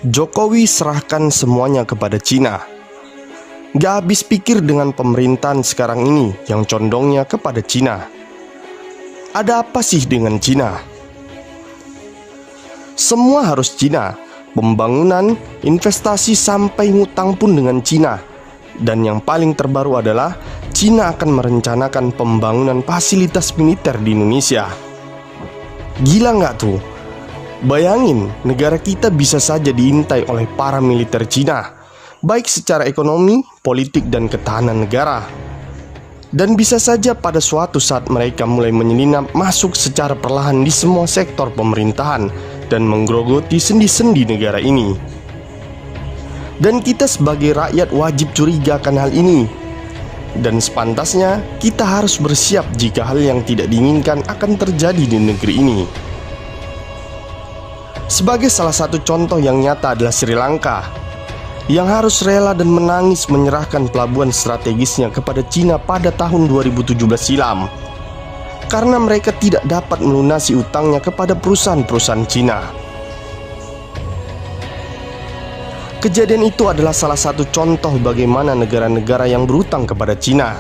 Jokowi serahkan semuanya kepada Cina. Gak habis pikir dengan pemerintahan sekarang ini yang condongnya kepada Cina. Ada apa sih dengan Cina? Semua harus Cina. Pembangunan, investasi sampai ngutang pun dengan Cina. Dan yang paling terbaru adalah Cina akan merencanakan pembangunan fasilitas militer di Indonesia. Gila nggak tuh? Bayangin, negara kita bisa saja diintai oleh para militer Cina, baik secara ekonomi, politik, dan ketahanan negara. Dan bisa saja pada suatu saat mereka mulai menyelinap masuk secara perlahan di semua sektor pemerintahan dan menggerogoti sendi-sendi negara ini. Dan kita sebagai rakyat wajib curiga akan hal ini. Dan sepantasnya kita harus bersiap jika hal yang tidak diinginkan akan terjadi di negeri ini. Sebagai salah satu contoh yang nyata adalah Sri Lanka, yang harus rela dan menangis menyerahkan pelabuhan strategisnya kepada Cina pada tahun 2017 silam, karena mereka tidak dapat melunasi utangnya kepada perusahaan-perusahaan Cina. Kejadian itu adalah salah satu contoh bagaimana negara-negara yang berutang kepada Cina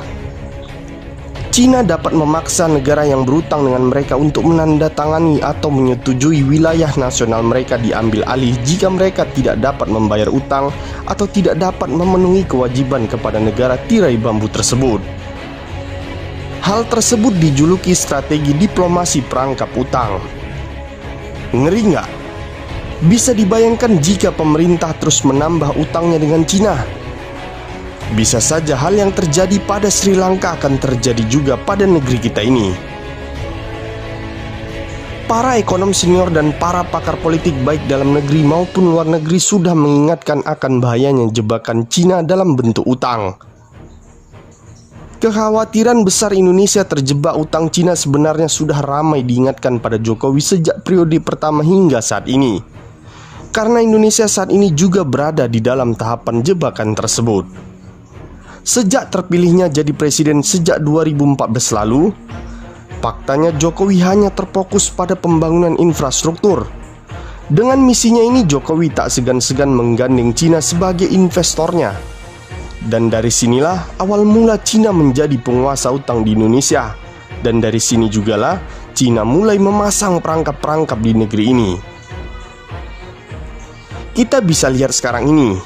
dapat memaksa negara yang berutang dengan mereka untuk menandatangani atau menyetujui wilayah nasional mereka diambil alih jika mereka tidak dapat membayar utang atau tidak dapat memenuhi kewajiban kepada negara tirai bambu tersebut. Hal tersebut dijuluki strategi diplomasi perangkap utang. Ngeri nggak? Bisa dibayangkan jika pemerintah terus menambah utangnya dengan Cina. Bisa saja hal yang terjadi pada Sri Lanka akan terjadi juga pada negeri kita ini. Para ekonom senior dan para pakar politik baik dalam negeri maupun luar negeri sudah mengingatkan akan bahayanya jebakan Cina dalam bentuk utang. Kekhawatiran besar Indonesia terjebak utang Cina sebenarnya sudah ramai diingatkan pada Jokowi sejak periode pertama hingga saat ini. Karena Indonesia saat ini juga berada di dalam tahapan jebakan tersebut. Sejak terpilihnya jadi presiden sejak 2014 lalu, faktanya Jokowi hanya terfokus pada pembangunan infrastruktur. Dengan misinya ini Jokowi tak segan-segan menggandeng Cina sebagai investornya. Dan dari sinilah awal mula Cina menjadi penguasa utang di Indonesia. Dan dari sini jugalah Cina mulai memasang perangkap-perangkap di negeri ini. Kita bisa lihat sekarang ini,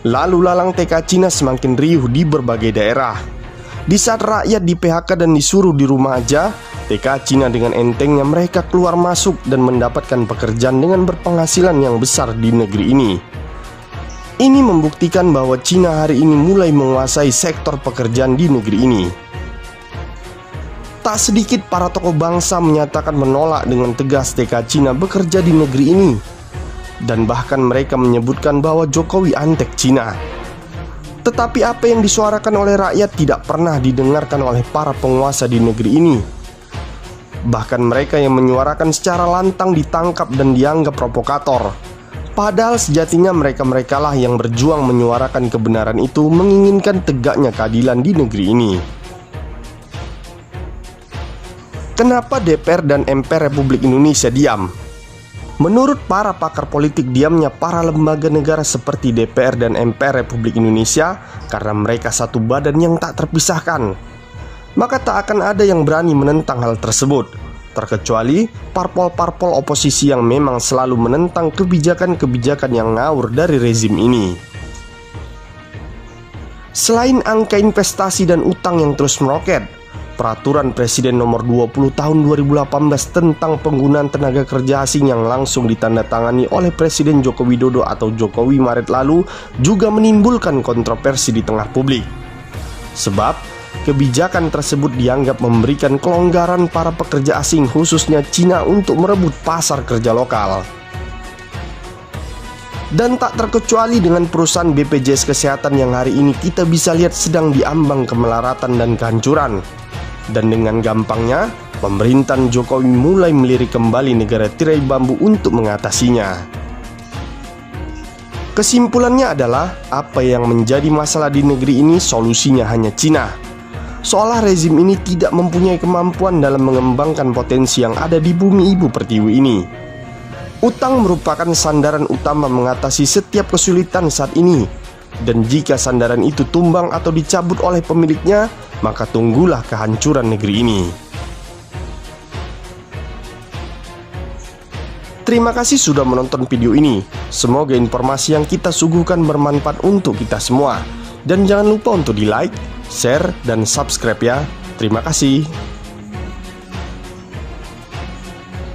lalu lalang TK Cina semakin riuh di berbagai daerah. Di saat rakyat di PHK dan disuruh di rumah aja, TK Cina dengan entengnya mereka keluar masuk dan mendapatkan pekerjaan dengan berpenghasilan yang besar di negeri ini. Ini membuktikan bahwa Cina hari ini mulai menguasai sektor pekerjaan di negeri ini. Tak sedikit para tokoh bangsa menyatakan menolak dengan tegas TK Cina bekerja di negeri ini. Dan bahkan mereka menyebutkan bahwa Jokowi antek Cina. Tetapi apa yang disuarakan oleh rakyat tidak pernah didengarkan oleh para penguasa di negeri ini. Bahkan mereka yang menyuarakan secara lantang ditangkap dan dianggap provokator. Padahal sejatinya mereka-merekalah yang berjuang menyuarakan kebenaran itu, menginginkan tegaknya keadilan di negeri ini. Kenapa DPR dan MPR Republik Indonesia diam? Menurut para pakar politik, diamnya para lembaga negara seperti DPR dan MPR Republik Indonesia karena mereka satu badan yang tak terpisahkan. Maka tak akan ada yang berani menentang hal tersebut, terkecuali parpol-parpol oposisi yang memang selalu menentang kebijakan-kebijakan yang ngawur dari rezim ini. Selain angka investasi dan utang yang terus meroket, Peraturan Presiden Nomor 20 Tahun 2018 tentang penggunaan tenaga kerja asing yang langsung ditandatangani oleh Presiden Joko Widodo atau Jokowi Maret lalu juga menimbulkan kontroversi di tengah publik. Sebab kebijakan tersebut dianggap memberikan kelonggaran para pekerja asing khususnya Cina untuk merebut pasar kerja lokal. Dan tak terkecuali dengan perusahaan BPJS Kesehatan yang hari ini kita bisa lihat sedang diambang kemelaratan dan kehancuran. Dan dengan gampangnya, pemerintahan Jokowi mulai melirik kembali negara tirai bambu untuk mengatasinya. Kesimpulannya adalah, apa yang menjadi masalah di negeri ini solusinya hanya Cina. Seolah rezim ini tidak mempunyai kemampuan dalam mengembangkan potensi yang ada di bumi ibu pertiwi ini. Utang merupakan sandaran utama mengatasi setiap kesulitan saat ini. Dan jika sandaran itu tumbang atau dicabut oleh pemiliknya, maka tunggulah kehancuran negeri ini. Terima kasih sudah menonton video ini. Semoga informasi yang kita suguhkan bermanfaat untuk kita semua. Dan jangan lupa untuk di like, share, dan subscribe ya. Terima kasih.